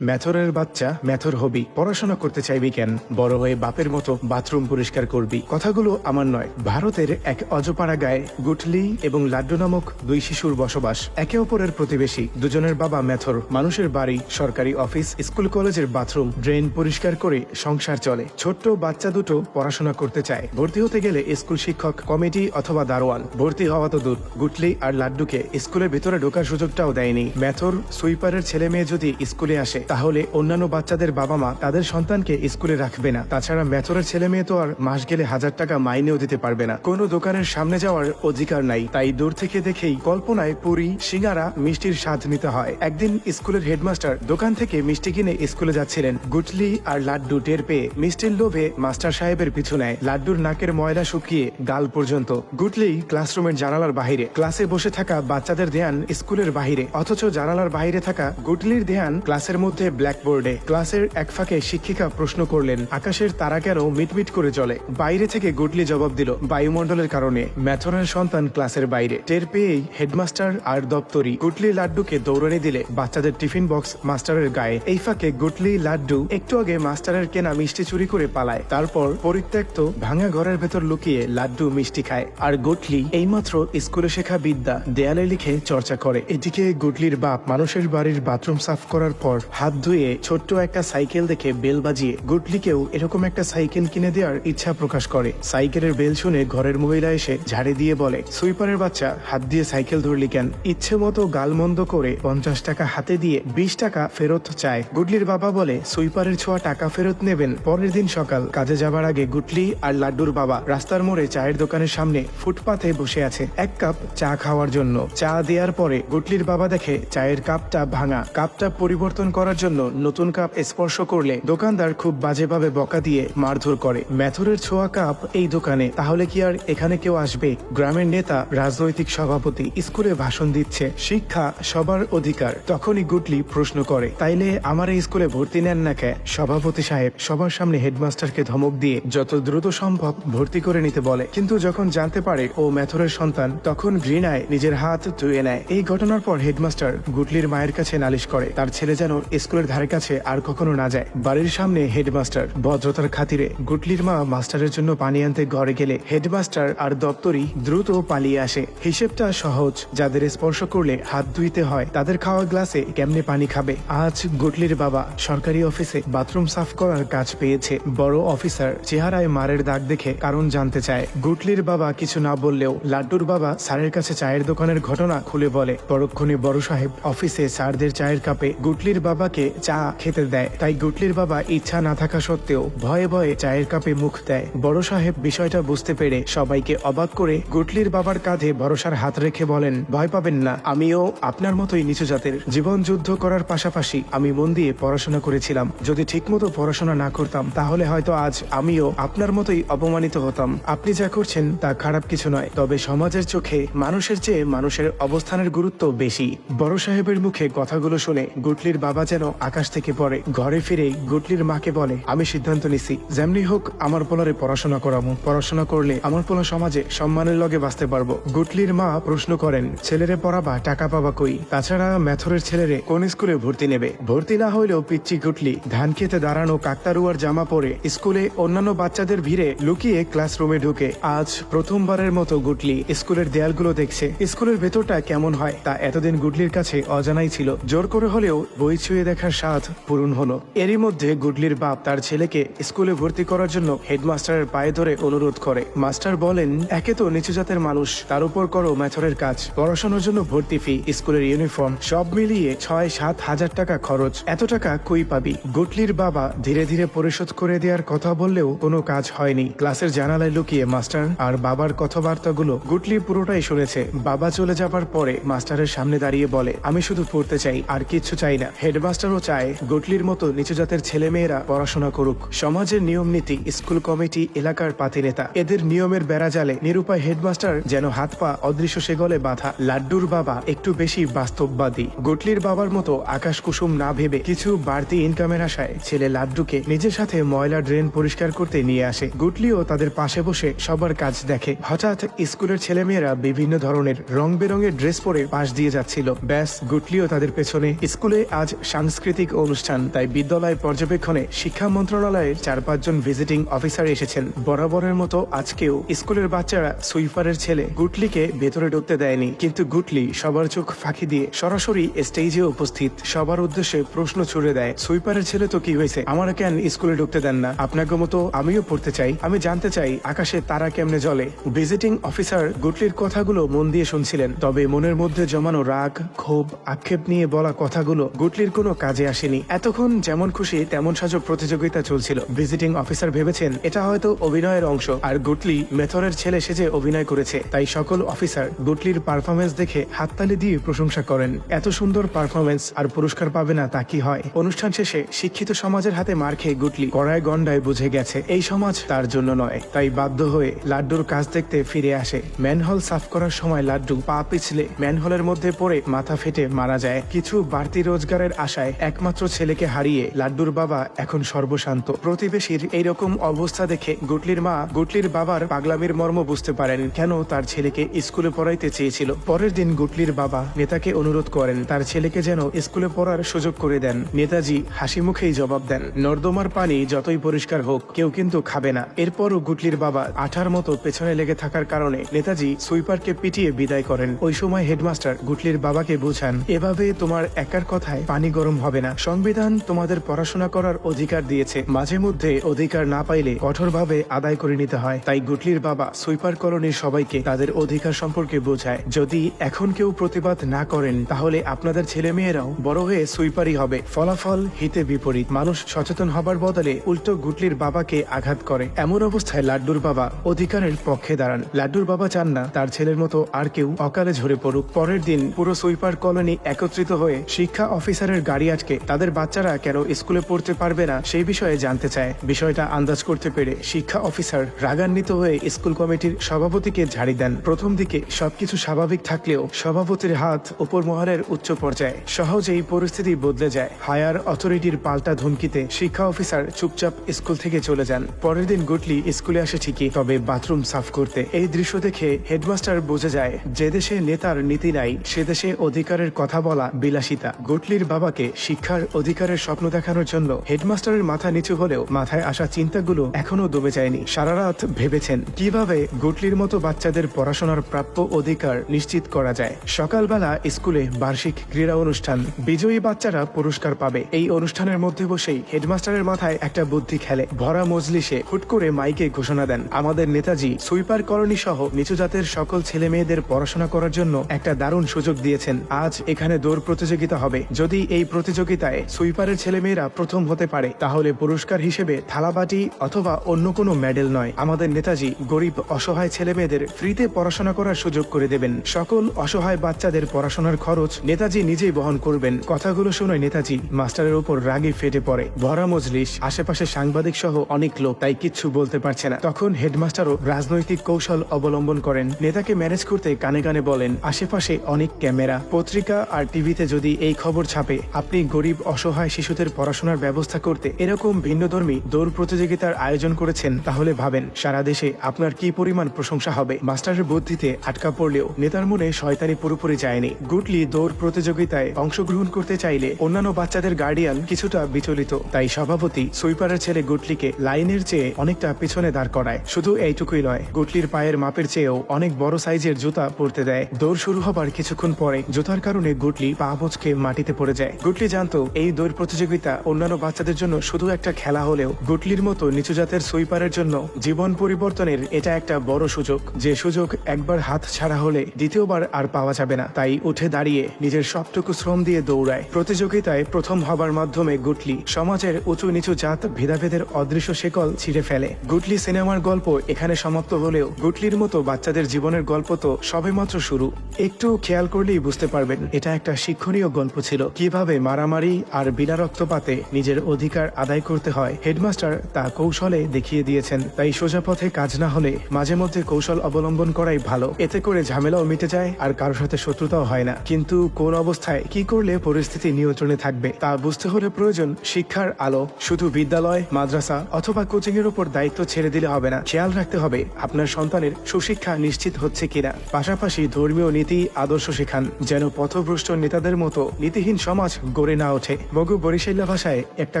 ম্যাথরের বাচ্চা ম্যাথর হবি, পড়াশোনা করতে চাইবি কেন? বড় হয়ে বাপের মতো বাথরুম পরিষ্কার করবি। কথাগুলো আমার নয়, ভারতের এক অজপাড়া গায়ে গুটলি এবং লাড্ডু নামক দুই শিশুর বসবাস। একে অপরের প্রতিবেশী, দুজনের বাবা ম্যাথর। মানুষের বাড়ি, সরকারি অফিস, স্কুল কলেজের বাথরুম, ড্রেন পরিষ্কার করে সংসার চলে। ছোট্ট বাচ্চা দুটো পড়াশোনা করতে চায়। ভর্তি হতে গেলে স্কুল শিক্ষক, কমিটি অথবা দারোয়ান। ভর্তি হওয়া তো দূর, গুটলি আর লাড্ডুকে স্কুলের ভিতরে ঢোকার সুযোগটাও দেয়নি। ম্যাথর সুইপারের ছেলে মেয়ে যদি স্কুলে আসে তাহলে অন্যান্য বাচ্চাদের বাবা মা তাদের সন্তানকে স্কুলে রাখবে না। তাছাড়া ম্যাথরের ছেলে মেয়ে তো আর মাস গেলে 1000 টাকা মাইনেও দিতে পারবে না। কোনো দোকানের সামনে যাওয়ার অধিকার নাই। তাই দূর থেকে দেখেই কল্পনায় পুরি, সিঙ্গারা, মিষ্টির স্বাদ নিতে হয়। একদিন স্কুলের হেডমাস্টার দোকান থেকে মিষ্টি কিনে স্কুলে যাচ্ছিলেন। গুটলি আর লাড্ডু টের পেয়ে মিষ্টির লোভে মাস্টার সাহেবের পিছু নেয়। লাড্ডুর নাকের ময়লা শুকিয়ে গাল পর্যন্ত। গুটলি ক্লাসরুমের জানালার বাহিরে, ক্লাসে বসে থাকা বাচ্চাদের ধ্যান স্কুলের বাহিরে, অথচ জানালার বাইরে থাকা গুটলির ধ্যান ক্লাসের মধ্যে ব্ল্যাকবোর্ডে। ক্লাসের এক ফাঁকে শিক্ষিকা প্রশ্ন করলেন, আকাশের তারা কেন মিটমিট করে চলে? বাইরে থেকে গুটলি জবাব দিল, বায়ুমণ্ডলের কারণে। ম্যাথরের সন্তান ক্লাসের বাইরে। টের পেয়েই হেডমাস্টার আর দপ্তরি গুটলি লাড্ডুকে দৌড়ানি দিলে বাচ্চাদের টিফিন বক্স মাস্টারের গায়ে। এই ফাঁকে গুটলি লাড্ডু একটু আগে মাস্টারের কেনা মিষ্টি চুরি করে পালায়। তারপর পরিত্যক্ত ভাঙা ঘরের ভেতর লুকিয়ে লাড্ডু মিষ্টি খায়। আর গুটলি এইমাত্র স্কুলে শেখা বিদ্যা দেয়ালে লিখে চর্চা করে। এদিকে গুটলির বাপ মানুষের বাড়ির বাথরুম সাফ করার পর হাত ধুয়ে ছোট্ট একটা সাইকেল দেখে বেল বাজিয়ে গুটলিকেও এরকম একটা সাইকেল কিনে দেওয়ার ইচ্ছা প্রকাশ করে। সাইকেলের বেল শুনে ঘরের মহিলা এসে ঝাড়ি দিয়ে বলে, সুইপারের বাচ্চা, হাত দিয়ে সাইকেল ধরলি কেন? ইচ্ছে মতো গালমন্দ করে 50 টাকা হাতে দিয়ে 20 টাকা ফেরত চায়। গুটলির বাবা বলে, সুইপারের ছোঁয়া টাকা ফেরত নেবেন। পরের দিন সকাল, কাজে যাবার আগে গুটলি আর লাড্ডুর বাবা রাস্তার মোড়ে চায়ের দোকানের সামনে ফুটপাতে বসে আছে এক কাপ চা খাওয়ার জন্য। চা দেওয়ার পরে গুটলির বাবা দেখে চায়ের কাপটা ভাঙা। কাপটা পরিবর্তন করার জন্য নতুন কাপ স্পর্শ করলে দোকানদার খুব বাজেভাবে বকা দিয়ে মারধর করে। ম্যাথরের ছোঁয়া কাপ এই দোকানে, তাহলে কি আর এখানে কেউ আসবে? গ্রামের নেতা, রাজনৈতিক সভাপতি স্কুলে ভাষণ দিচ্ছে, শিক্ষা সবার অধিকার। তখনই গুটলি প্রশ্ন করে, তাইলে আমার এই স্কুলে ভর্তি নেন না কে? সভাপতি সাহেব সবার সামনে হেডমাস্টারকে ধমক দিয়ে যত দ্রুত সম্ভব ভর্তি করে নিতে বলে। কিন্তু যখন জানতে পারে ও ম্যাথরের সন্তান, তখন ঘৃণায় নিজের হাত ধুয়ে নেয়। এই ঘটনার পর হেডমাস্টার গুটলির মায়ের কাছে নালিশ করে তার ছেলে যেন স্কুলের ধারে কাছে আর কখনো না যায়। বাড়ির সামনে হেডমাস্টার ভদ্রতার খাতিরে গুটলির মা মাস্টারের জন্য পানি আনতে ঘরে গেলে হেডমাস্টার আর দপ্তরি দ্রুত পালিয়ে আসে। হিসেবটা সহজ, যাদের স্পর্শ করলে হাত ধুইতে হয় তাদের খাওয়া গ্লাসে কেমনে পানি খাবে? আজ গুটলির বাবা সরকারি অফিসে বাথরুম সাফ করার কাজ পেয়েছে। বড় অফিসার চেহারায় মারের দাগ দেখে কারণ জানতে চায়। গুটলির বাবা কিছু না বললেও লাড্ডুর বাবা স্যারের কাছে চায়ের দোকানের ঘটনা খুলে বলে। পরক্ষণে বড় সাহেব অফিসে স্যারদের চায়ের কাপে গুটলির বাবাকে চা খেতে দেয়। তাই গুটলির বাবা ইচ্ছা না থাকা সত্ত্বেও ভয়ে ভয়ে চায়ের কাপে মুখ দেয়। বড় সাহেব বিষয়টা বুঝতে পেরে সবাইকে অবাক করে গুটলির বাবার কাঁধে ভরসার হাত রেখে বলেন, ভয় পাবেন না, আমিও আপনার মতোই নিচু জাতের। জীবন যুদ্ধ করার পাশাপাশি আমি মন দিয়ে পড়াশোনা করেছিলাম। যদি ঠিকমতো পড়াশোনা না করতাম তাহলে হয়তো আজ আমিও আপনার মতোই অপমানিত হতাম। আপনি যা করছেন তা খারাপ কিছু নয়, তবে সমাজের চোখে মানুষের চেয়ে মানুষের অবস্থানের গুরুত্ব বেশি। বড় সাহেবের মুখে কথাগুলো শুনে গুটলির বাবা যেন আকাশ থেকে পড়ে। ঘরে ফিরেই গুটলির মাকে বলে, আমি সিদ্ধান্ত নিছি, যেমনি হোক আমার পোলারে পড়াশোনা করাবো। পড়াশোনা করলে আমার পোলা সমাজে সম্মানের লগে বাঁচতে পারবো। গুটলির মা প্রশ্ন করেন, ছেলেরে পড়াবা, টাকা পাবা কই? তাছাড়া ম্যাথরের ছেলেরে কোন স্কুলে ভর্তি নেবে? ভর্তি না হইলেও পিচ্চি গুটলি ধান খেতে দাঁড়ানো কাকতারুয়ার জামা পরে স্কুলে অন্যান্য বাচ্চাদের ভিড়ে লুকিয়ে ক্লাসরুমে ঢুকে। আজ প্রথমবারের মতো গুটলি স্কুলের দেয়ালগুলো দেখছে। স্কুলের ভেতরটা কেমন হয় তা এতদিন গুটলির কাছে অজানাই ছিল। জোর করে হলেও বই ছুঁয়ে দেখার স্বাদ পূরণ হলো। এরই মধ্যে গুটলির বাপ তার ছেলেকে স্কুলে ভর্তি করার জন্য হেডমাস্টারের পায়ে ধরে অনুরোধ করে। মাস্টার বলেন, একে তো নিচু জাতের মানুষ, তার উপর করো ম্যাথরের কাজ, পড়াশোনার জন্য ভর্তি ফি, স্কুলের ইউনিফর্ম, সব মিলিয়ে 6-7 হাজার টাকা খরচ। এত টাকা কই পাবি? গুটলির বাবা ধীরে ধীরে পরিশোধ করে দেওয়ার কথা বললেও কোনো কাজ হয়নি। ক্লাসের জানালায় লুকিয়ে মাস্টার আর বাবার কথাবার্তাগুলো গুটলি পুরোটাই শুনেছে। বাবা চলে যাবার পরে মাস্টারের সামনে দাঁড়িয়ে বলে, আমি শুধু পড়তে চাই, আর কিচ্ছু চাই না। হেডমাস্টারও চায় গুটলির মতো নিচু জাতের ছেলে মেয়েরা পড়াশোনা করুক। সমাজের নিয়ম নীতি, স্কুল কমিটি, এলাকার পাতি নেতা, এদের নিয়মের বেড়াজালে নিরুপায় হেডমাস্টার যেন হাত পা অদৃশ্য সেগলে বাঁধা। লাড্ডুর বাবা একটু বেশি বাস্তববাদী। গুটলির বাবার মতো আকাশ কুসুম না ভেবে কিছু বাড়তি ইনকামের আশায় ছেলে লাড্ডুকে নিজের সাথে ময়লা ড্রেন পরিষ্কার করতে নিয়ে আসে। গুটলিও তাদের পাশে বসে সবার কাজ দেখে। হঠাৎ স্কুলের ছেলেমেয়েরা বিভিন্ন ধরনের রং বেরঙের ড্রেস পরে পাশ দিয়ে যাচ্ছিল। ব্যাস, গুটলিও তাদের পেছনে। স্কুলে আজ শান্তি সাংস্কৃতিক অনুষ্ঠান, তাই বিদ্যালয় পর্যবেক্ষণে শিক্ষা মন্ত্রণালয়ের 4-5 জন ভিজিটিং অফিসার এসেছেন। বরাবরের মতো আজকেও স্কুলের বাচ্চারা সুইপারের ছেলে গুটলিকে ভেতরে ঢুকতে দেয়নি, কিন্তু গুটলি সবার চোখ ফাঁকি দিয়ে সরাসরি স্টেজে উপস্থিত, সবার উদ্দেশ্যে প্রশ্ন ছুড়ে দেয়, সুইপারের ছেলে তো কি হয়েছে, আমার কেন স্কুলে ঢুকতে দেন না? আপনাকে মতো আমিও পড়তে চাই, আমি জানতে চাই আকাশে তারা কেমনে জ্বলে। ভিজিটিং অফিসার গুটলির কথাগুলো মন দিয়ে শুনছিলেন, তবে মনের মধ্যে জমানো রাগ, ক্ষোভ, আক্ষেপ নিয়ে বলা কথাগুলো গুটলির কোনো কাজে আসেনি। এতক্ষণ যেমন খুশি তেমন সাজো প্রতিযোগিতা চলছিল। ভিজিটিং অফিসার ভেবেছেন এটা হয়তো অভিনয়ের অংশ, আর গুটলি মেথরের ছেলে সেজে অভিনয় করেছে, তাই সকল অফিসার গুটলির পারফরমেন্স দেখে হাততালি দিয়ে প্রশংসা করেন। এত সুন্দর পারফরমেন্স আর পুরস্কার পাবে না তা কি হয়? অনুষ্ঠান শেষে শিক্ষিত সমাজের হাতে মার খেয়ে গুটলি গড়ায় গন্ডায় বুঝে গেছে এই সমাজ তার জন্য নয়, তাই বাধ্য হয়ে লাড্ডুর কাজ দেখতে ফিরে আসে। ম্যানহোল সাফ করার সময় লাড্ডু পা পিছলে ম্যানহোলের মধ্যে পড়ে মাথা ফেটে মারা যায়। কিছু বাড়তি রোজগারের আশায় একমাত্র ছেলেকে হারিয়ে লাড্ডুর বাবা এখন সর্বশান্ত। প্রতিবেশীর এইরকম অবস্থা দেখে গুটলির মা গুটলির বাবার পাগলামির মর্ম বুঝতে পারেন, কেন তার ছেলেকে স্কুলে পড়াইতে চেয়েছিল। পরের দিন গুটলির বাবা নেতাকে অনুরোধ করেন তার ছেলেকে যেন স্কুলে পড়ার সুযোগ করে দেন। নেতাজি হাসি মুখেই জবাব দেন, নর্দমার পানি যতই পরিষ্কার হোক কেউ কিন্তু খাবে না। এরপরও গুটলির বাবা আঠার মতো পেছনে লেগে থাকার কারণে নেতাজি সুইপারকে পিটিয়ে বিদায় করেন। ওই সময় হেডমাস্টার গুটলির বাবাকে বোঝান, এভাবে তোমার একার কথায় পানি গরম হবে না, সংবিধান তোমাদের পড়াশোনা করার অধিকার দিয়েছে, মাঝে মধ্যে অধিকার না পাইলে কঠোরভাবে আদায় করে নিতে হয়। তাই গুটলির বাবা সুইপার কলোনির সবাইকে তাদের অধিকার সম্পর্কে বোঝায়, যদি এখন কেউ প্রতিবাদ না করেন তাহলে আপনাদের ছেলে মেয়েরাও বড় হয়ে সুইপারই হবে। ফলাফল হিতে বিপরীত, মানুষ সচেতন হবার বদলে উল্টো গুটলির বাবাকে আঘাত করে। এমন অবস্থায় লাড্ডুর বাবা অধিকারের পক্ষে দাঁড়ান। লাড্ডুর বাবা চান না তার ছেলের মতো আর কেউ অকালে ঝরে পড়ুক। পরের দিন পুরো সুইপার কলোনি একত্রিত হয়ে শিক্ষা অফিসারের গাড়ি আটকে তাদের বাচ্চারা কেন স্কুলে পড়তে পারবে না সেই বিষয়ে জানতে চায়। বিষয়টা আন্দাজ করতে পেরে শিক্ষা অফিসার রাগান্বিত হয়ে স্কুল কমিটির সভাপতিকে ঝাড়ি দেন। প্রথম দিকে সবকিছু স্বাভাবিক থাকলেও সভাপতির হাত উপর মহলের উচ্চ পর্যায়ে, সহজেই পরিস্থিতি বদলে যায়। হায়ার অথরিটির পাল্টা ধমকিতে শিক্ষা অফিসার চুপচাপ স্কুল থেকে চলে যান। পরের দিন গুটলি স্কুলে আসে ঠিকই, তবে বাথরুম সাফ করতে। এই দৃশ্য দেখে হেডমাস্টার বুঝে যায় যে দেশে নেতার নীতি নাই সে দেশে অধিকারের কথা বলা বিলাসিতা। গুটলির বাবাকে শিক্ষার অধিকারের স্বপ্ন দেখানোর জন্য হেডমাস্টারের মাথা নিচু হলেও মাথায় আসা চিন্তাগুলো এখনো দমে যায়নি। সারা রাত ভেবেছেন কিভাবে গুটলির মতো বাচ্চাদের পড়াশোনার প্রাপ্য অধিকার নিশ্চিত করা যায়। সকালবেলা স্কুলে বার্ষিক ক্রীড়া অনুষ্ঠান, বিজয়ী বাচ্চারা পুরস্কার পাবে। এই অনুষ্ঠানের মধ্যে বসেই হেডমাস্টারের মাথায় একটা বুদ্ধি খেলে। ভরা মজলিসে হুট করে মাইকে ঘোষণা দেন, আমাদের নেতাজি সুইপার কলোনি সহ নিচু জাতের সকল ছেলে মেয়েদের পড়াশোনা করার জন্য একটা দারুণ সুযোগ দিয়েছেন। আজ এখানে দৌড় প্রতিযোগিতা হবে, যদি এই প্রতিযোগিতায় সুইপারের ছেলে মেয়েরা প্রথম হতে পারে তাহলে পুরস্কার হিসেবে থালাবাটি অথবা অন্য কোনো মেডেল নয়, আমাদের নেতাজি গরিব অসহায় ছেলে মেয়েদের ফ্রিতে পড়াশোনা করার সুযোগ করে দেবেন। সকল অসহায় বাচ্চাদের পড়াশোনার খরচ নেতাজি নিজেই বহন করবেন। কথাগুলো শুনে নেতাজি মাস্টারের উপর রাগে ফেটে পড়ে। ভরা মজলিস, আশেপাশে সাংবাদিক সহ অনেক লোক, তাই কিচ্ছু বলতে পারছে না। তখন হেডমাস্টারও রাজনৈতিক কৌশল অবলম্বন করেন। নেতাকে ম্যানেজ করতে কানে কানে বলেন, আশেপাশে অনেক ক্যামেরা, পত্রিকা আর টিভিতে যদি এই খবর ছাপে আপনি গরিব অসহায় শিশুদের পড়াশোনার ব্যবস্থা করতে এরকম ভিন্নধর্মী দৌড় প্রতিযোগিতার আয়োজন করেছেন, তাহলে ভাবেন সারা দেশে আপনার কি পরিমাণ প্রশংসা হবে। মাস্টারের বুদ্ধিতে আটকা পড়লেও নেতার মনে শয়তানি পুরোপুরি যায়নি। গুটলি দৌড় প্রতিযোগিতায় অংশগ্রহণ করতে চাইলে অন্যান্য বাচ্চাদের গার্ডিয়ান কিছুটা বিচলিত, তাই সভাপতি সুইপারের ছেলে গুটলিকে লাইনের চেয়ে অনেকটা পিছনে দাঁড় করায়। শুধু এইটুকুই নয়, গুটলির পায়ের মাপের চেয়েও অনেক বড় সাইজের জুতা পরতে দেয়। দৌড় শুরু হবার কিছুক্ষণ পরে জুতার কারণে গুটলি পা মুচকে মাটিতে পড়ে যায়। গুটলি জানতো এই দৌড় প্রতিযোগিতা অন্যান্য বাচ্চাদের জন্য শুধু একটা খেলা হলেও গুটলির মতো নিচু জাতের সুইপারের জন্য জীবন পরিবর্তনের এটা একটা বড় সুযোগ, যে সুযোগ একবার হাত ছাড়া হলে দ্বিতীয়বার আর পাওয়া যাবে না। তাই উঠে দাঁড়িয়ে নিজের সবটুকু শ্রম দিয়ে দৌড়ায়। প্রতিযোগিতায় প্রথম হবার মাধ্যমে গুটলি সমাজের উঁচু নিচু জাত ভেদাভেদের অদৃশ্য শেকল ছিঁড়ে ফেলে। গুটলি সিনেমার গল্প এখানে সমাপ্ত হলেও গুটলির মতো বাচ্চাদের জীবনের গল্প তো সবেমাত্র শুরু। একটু খেয়াল করলেই বুঝতে পারবেন এটা একটা শিক্ষণীয় গল্প ছিল, কিভাবে মারামারি আর বিনা রক্তপাতে নিজের অধিকার আদায় করতে হয় হেডমাস্টার তা কৌশলে দেখিয়ে দিয়েছেন। তাই সোজা পথে কাজ না হলে মাঝে মধ্যে কৌশল অবলম্বন করাই ভালো, এতে করে ঝামেলাও মিটে যায় আর কারোর সাথে শত্রুতাও হয় না। কিন্তু কোন অবস্থায় কি করলে পরিস্থিতি নিয়ন্ত্রণে থাকবে তা বুঝতে হলে প্রয়োজন শিক্ষার আলো। শুধু বিদ্যালয়, মাদ্রাসা অথবা কোচিং এর উপর দায়িত্ব ছেড়ে দিলে হবে না, খেয়াল রাখতে হবে আপনার সন্তানের সুশিক্ষা নিশ্চিত হচ্ছে কিনা। পাশাপাশি ধর্মীয় নীতি আদর্শ শেখান, যেন পথভ্রষ্ট নেতাদের মতো নীতিহীন সমাজ গড়ে না ওঠে। মগু বরিশাইল্লা ভাষায় একটা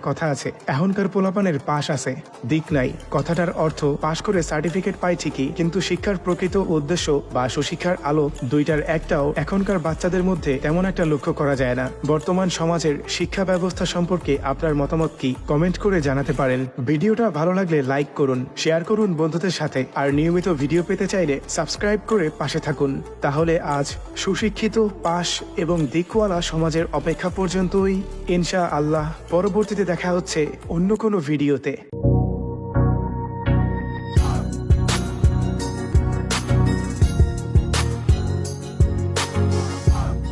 কথা আছে, এখনকার পোলাপানের পাশ আছে দিক নাই। কথাটার অর্থ পাশ করে সার্টিফিকেট পাই ঠিকই, কিন্তু শিক্ষার প্রকৃত উদ্দেশ্য বা সুশিক্ষার আলো দুইটার একটাও এখনকার বাচ্চাদের মধ্যে তেমন একটা লক্ষ্য করা যায় না। বর্তমান সমাজের শিক্ষা ব্যবস্থা সম্পর্কে আপনার মতামত কি কমেন্ট করে জানাতে পারেন। ভিডিওটা ভালো লাগলে লাইক করুন, শেয়ার করুন বন্ধুদের সাথে, আর নিয়মিত ভিডিও পেতে চাইলে সাবস্ক্রাইব করে পাশে থাকুন। তাহলে আজ সুশিক্ষিত, পাশ এবং দিকওয়ালা সমাজের অপেক্ষা পর্যন্তই। ইনশা আল্লাহ পরবর্তীতে দেখা হচ্ছে অন্য কোনো ভিডিওতে।